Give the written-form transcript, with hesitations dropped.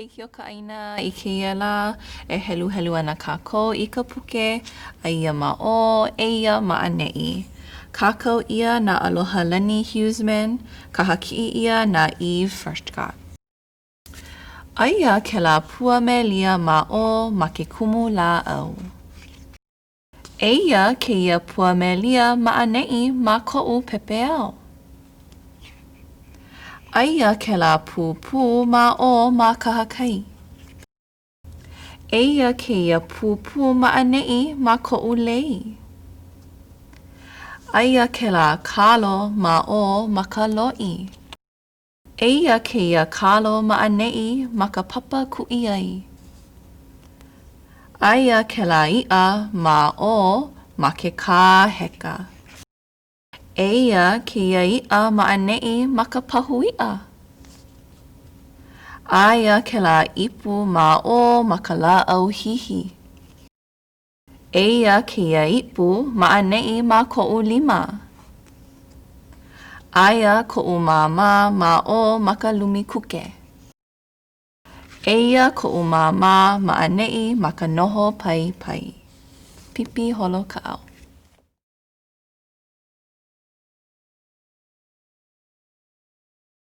ke kiokaina I keia la e heluhelu ana kākou I ka puke Aia Ma o Eia Ma ʻAneʻi. Kākou ia na aloha Lenny Huseman, ka hakiʻi ia na Eve Freshcott. Aia ke la pua melia ma o ma ke kumu la au. Eia ke ia pua melia ma ʻaneʻi ma koʻu pepeao. Aia ke la pūpū ma o ma kahakai. Eia ke ia pūpū ma ʻaneʻi ma koʻu lei. Aia ke la kalo ma o ma ka loʻi. Eia ke ia kalo ma ʻaneʻi ma ka papa kuʻi ai. Aia ke la iʻa ma o ma ke kā heka. Eia ke ia iʻa ma ʻaneʻi ma ka pahu iʻa. Aia ke la ipu ma o ma ka lāʻau hihi. Eia ke ia ipu ma ʻaneʻi ma koʻu lima. Aia koʻu māmā ma o ma ka lumi kuke. Eia koʻu māmā ma ʻaneʻi ma ka noho pai pai. Pipi holo ka au.